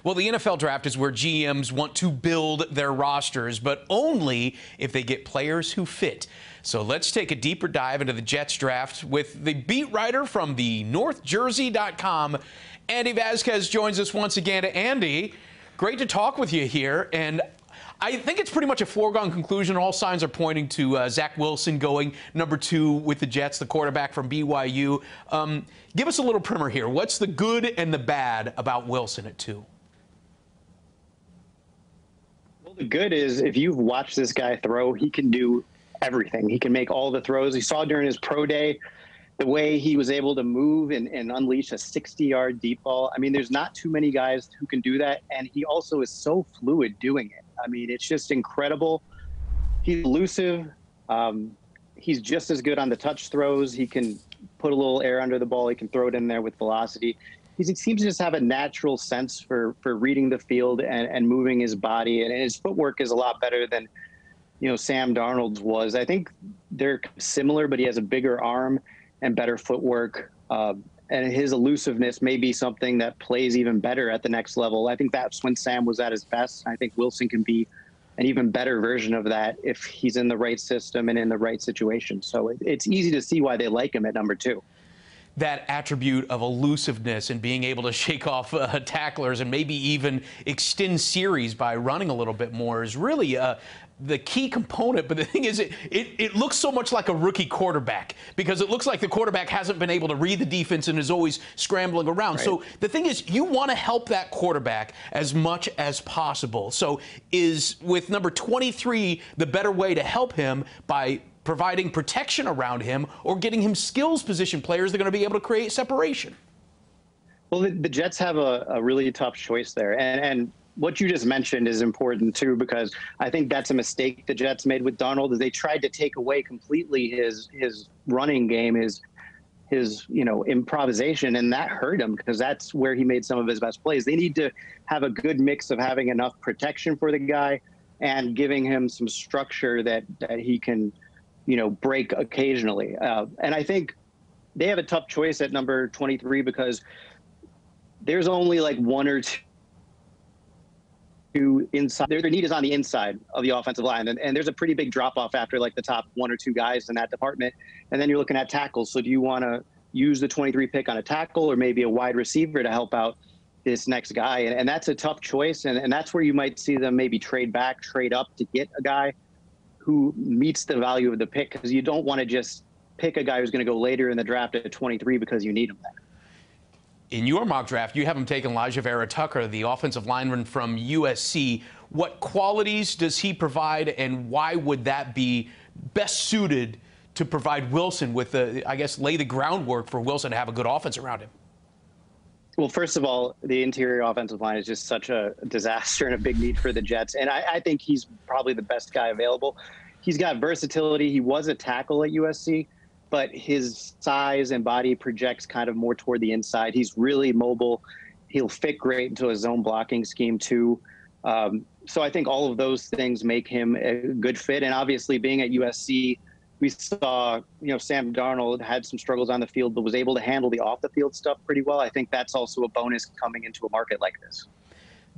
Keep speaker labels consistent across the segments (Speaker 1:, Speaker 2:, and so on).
Speaker 1: Well, the NFL draft is where GMs want to build their rosters, but only if they get players who fit. So let's take a deeper dive into the Jets draft with the beat writer from the NorthJersey.com. Andy Vasquez joins us once again. Andy, great to talk with you here. And I think it's pretty much a foregone conclusion. All signs are pointing to Zach Wilson going number 2 with the Jets, the quarterback from BYU. Give us a little primer here. What's the good and the bad about Wilson at 2?
Speaker 2: Well, the good is if you've watched this guy throw, he can do everything. He can make all the throws. You saw during his pro day the way he was able to move and unleash a 60-yard deep ball. I mean, there's not too many guys who can do that, and he also is so fluid doing it. I mean, it's just incredible. He's elusive. He's just as good on the touch throws. He can put a little air under the ball. He can throw it in there with velocity. He seems to just have a natural sense for reading the field and moving his body, and his footwork is a lot better than, Sam Darnold's was. I think they're similar, but he has a bigger arm and better footwork. And his elusiveness may be something that plays even better at the next level. I think that's when Sam was at his best. I think Wilson can be an even better version of that if he's in the right system and in the right situation. So it's easy to see why they like him at number 2.
Speaker 1: That attribute of elusiveness and being able to shake off tacklers and maybe even extend series by running a little bit more is really the key component. But the thing is, it looks so much like a rookie quarterback because it looks like the quarterback hasn't been able to read the defense and is always scrambling around. Right. So the thing is, you want to help that quarterback as much as possible. So is with number 23 the better way to help him by providing protection around him or getting him skills position players that are going to be able to create separation?
Speaker 2: Well, the Jets have a really tough choice there. And what you just mentioned is important, too, because I think that's a mistake the Jets made with Darnold, is they tried to take away completely his running game, his improvisation, and that hurt him because that's where he made some of his best plays. They need to have a good mix of having enough protection for the guy and giving him some structure that he can break occasionally. And I think they have a tough choice at number 23 because there's only like 1 or 2 inside. Their need is on the inside of the offensive line. And there's a pretty big drop off after like the top 1 or 2 guys in that department. And then you're looking at tackles. So do you want to use the 23 pick on a tackle or maybe a wide receiver to help out this next guy? And that's a tough choice. And that's where you might see them maybe trade back, trade up to get a guy who meets the value of the pick, because you don't want to just pick a guy who's going to go later in the draft at 23 because you need him there.
Speaker 1: In your mock draft, you have him taking Elijah Vera-Tucker, the offensive lineman from USC. What qualities does he provide, and why would that be best suited to provide Wilson with lay the groundwork for Wilson to have a good offense around him?
Speaker 2: Well, first of all, the interior offensive line is just such a disaster and a big need for the Jets. And I think he's probably the best guy available. He's got versatility. He was a tackle at USC, but his size and body projects kind of more toward the inside. He's really mobile. He'll fit great into a zone blocking scheme, too. So I think all of those things make him a good fit. And obviously, being at USC, we saw, Sam Darnold had some struggles on the field, but was able to handle the off-the-field stuff pretty well. I think that's also a bonus coming into a market like this.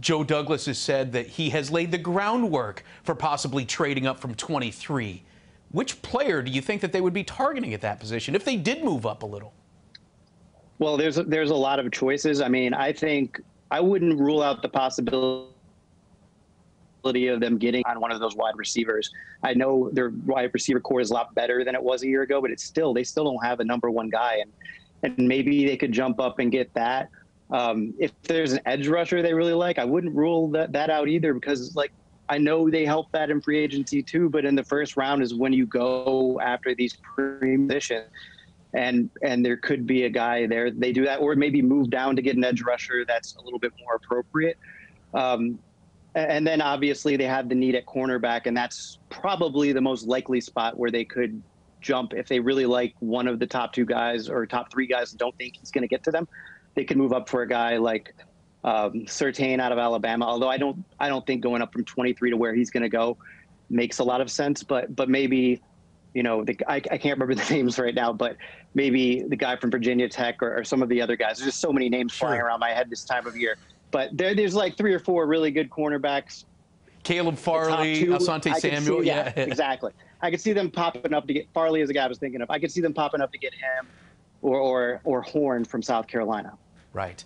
Speaker 1: Joe Douglas has said that he has laid the groundwork for possibly trading up from 23. Which player do you think that they would be targeting at that position if they did move up a little?
Speaker 2: Well, there's a lot of choices. I mean, I think I wouldn't rule out the possibility of them getting on one of those wide receivers. I know their wide receiver core is a lot better than it was a year ago, but they still don't have a number 1 guy, and maybe they could jump up and get that. If there's an edge rusher they really like, I wouldn't rule that out either, because I know they help that in free agency too, but in the first round is when you go after these premium positions, and there could be a guy there. They do that, or maybe move down to get an edge rusher that's a little bit more appropriate. And then obviously they have the need at cornerback, and that's probably the most likely spot where they could jump if they really like one of the top 2 guys or top 3 guys and don't think he's going to get to them. They could move up for a guy like Surtain out of Alabama, although I don't think going up from 23 to where he's going to go makes a lot of sense. But maybe, I can't remember the names right now, but maybe the guy from Virginia Tech or some of the other guys. There's just so many names flying around my head this time of year. But there's like 3 or 4 really good cornerbacks.
Speaker 1: Caleb Farley, Asante Samuel.
Speaker 2: Yeah, exactly. I could see them popping up to get Farley is a guy I was thinking of. I could see them popping up to get him or Horn from South Carolina.
Speaker 1: Right.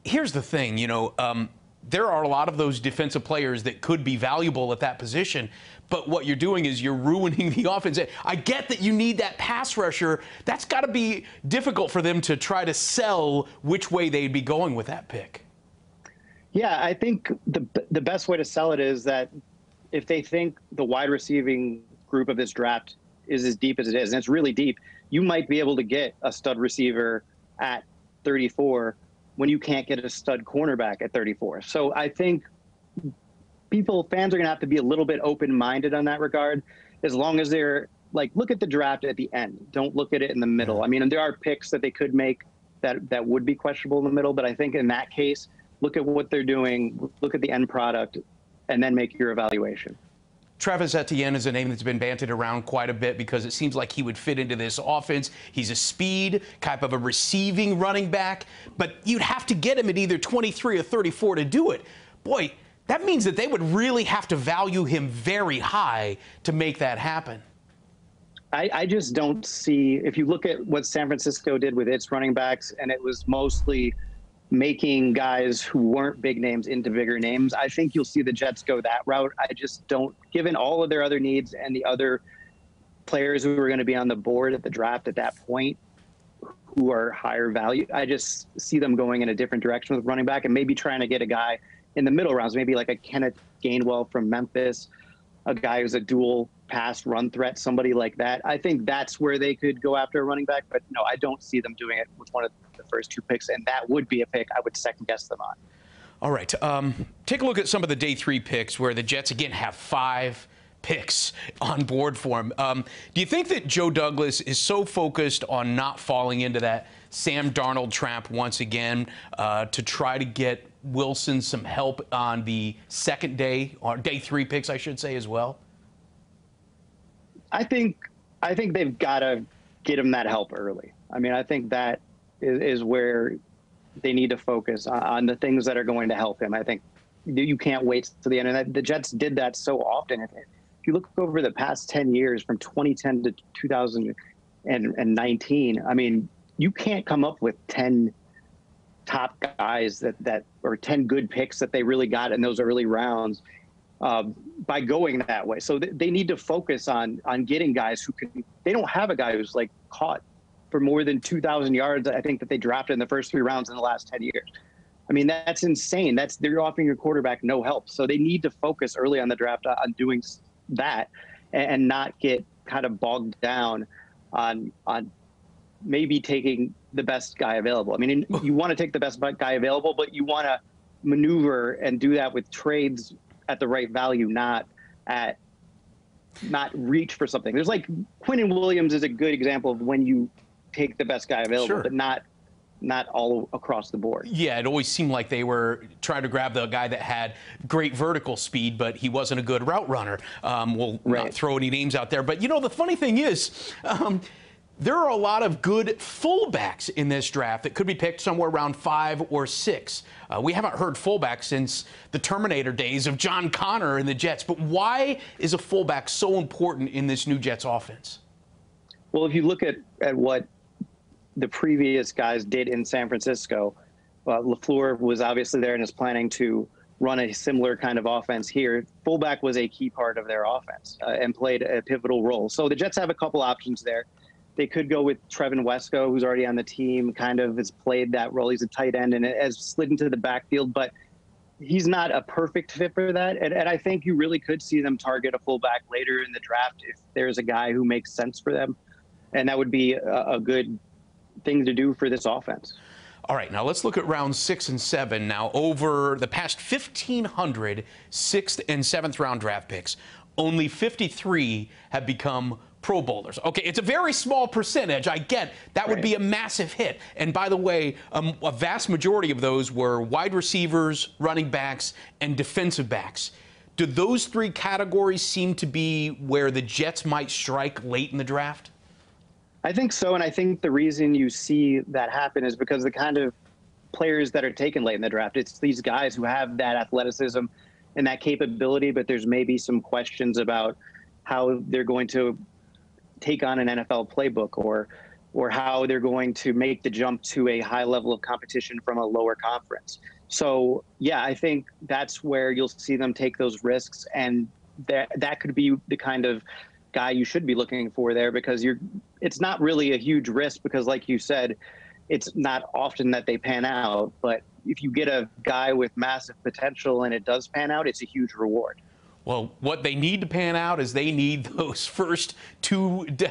Speaker 1: Here's the thing, there are a lot of those defensive players that could be valuable at that position, but what you're doing is you're ruining the offense. I get that you need that pass rusher. That's got to be difficult for them to try to sell which way they'd be going with that pick.
Speaker 2: Yeah, I think the best way to sell it is that if they think the wide receiving group of this draft is as deep as it is, and it's really deep, you might be able to get a stud receiver at 34 when you can't get a stud cornerback at 34. So I think fans are going to have to be a little bit open-minded on that regard, as long as they're like, look at the draft at the end. Don't look at it in the middle. I mean, and there are picks that they could make that would be questionable in the middle, but I think in that case, look at what they're doing, look at the end product, and then make your evaluation.
Speaker 1: Travis Etienne is a name that's been banted around quite a bit because it seems like he would fit into this offense. He's a speed, type of a receiving running back, but you'd have to get him at either 23 or 34 to do it. Boy, that means that they would really have to value him very high to make that happen.
Speaker 2: I just don't see, if you look at what San Francisco did with its running backs, and it was mostly making guys who weren't big names into bigger names, I think you'll see the Jets go that route. I just don't, given all of their other needs and the other players who are going to be on the board at the draft at that point who are higher value, I just see them going in a different direction with running back and maybe trying to get a guy in the middle rounds, maybe like a Kenneth Gainwell from Memphis, a guy who's a dual pass run threat, somebody like that. I think that's where they could go after a running back, but no, I don't see them doing it with one of the first 2 picks, and that would be a pick I would second guess them on.
Speaker 1: All right, take a look at some of the day 3 picks where the Jets again have 5 picks on board for him. Do you think that Joe Douglas is so focused on not falling into that Sam Darnold trap once again to try to get Wilson some help on the second day, or day 3 picks, I should say, as well?
Speaker 2: I think they've got to get him that help early. I mean, I think that is where they need to focus on the things that are going to help him. I think you can't wait to the end. And the Jets did that so often. If you look over the past 10 years, from 2010 to 2019, I mean, you can't come up with 10 top guys that or 10 good picks that they really got in those early rounds by going that way. So they need to focus on getting guys who can. They don't have a guy who's like caught for more than 2,000 yards, I think, that they drafted in the first 3 rounds in the last 10 years. I mean, that's insane. They're offering your quarterback no help. So they need to focus early on the draft on doing that and not get kind of bogged down on maybe taking the best guy available. I mean, you want to take the best guy available, but you want to maneuver and do that with trades at the right value, not reach for something. There's like Quinnen Williams is a good example of when you take the best guy available,
Speaker 1: sure,
Speaker 2: but not all across the board.
Speaker 1: Yeah, it always seemed like they were trying to grab the guy that had great vertical speed, but he wasn't a good route runner. We'll not throw any names out there. But, the funny thing is, there are a lot of good fullbacks in this draft that could be picked somewhere around 5 or 6. We haven't heard fullback since the Terminator days of John Connor and the Jets. But why is a fullback so important in this new Jets offense?
Speaker 2: Well, if you look at what the previous guys did in San Francisco, LaFleur was obviously there and is planning to run a similar kind of offense here. Fullback was a key part of their offense and played a pivotal role. So the Jets have a couple options there. They could go with Trevin Wesco, who's already on the team, kind of has played that role. He's a tight end and has slid into the backfield, but he's not a perfect fit for that. And I think you really could see them target a fullback later in the draft if there's a guy who makes sense for them. And that would be a good thing to do for this offense.
Speaker 1: All right, now let's look at rounds 6 and 7. Now, over the past 1,500 6th and 7th round draft picks, only 53 have become Pro Bowlers. Okay, it's a very small percentage. I get that would be a massive hit. And by the way, a vast majority of those were wide receivers, running backs, and defensive backs. Do those 3 categories seem to be where the Jets might strike late in the draft?
Speaker 2: I think so, and I think the reason you see that happen is because the kind of players that are taken late in the draft. It's these guys who have that athleticism and that capability, but there's maybe some questions about how they're going to take on an NFL playbook or how they're going to make the jump to a high level of competition from a lower conference. So, yeah, I think that's where you'll see them take those risks, and that could be the kind of guy you should be looking for there, because it's not really a huge risk because, like you said, it's not often that they pan out. But if you get a guy with massive potential and it does pan out, it's a huge reward.
Speaker 1: Well, what they need to pan out is they need those first two days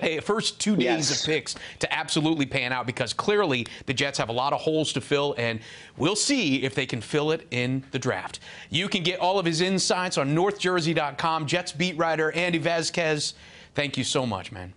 Speaker 2: Yes.
Speaker 1: of picks to absolutely pan out, because clearly the Jets have a lot of holes to fill, and we'll see if they can fill it in the draft. You can get all of his insights on NorthJersey.com. Jets beat writer Andy Vasquez, thank you so much, man.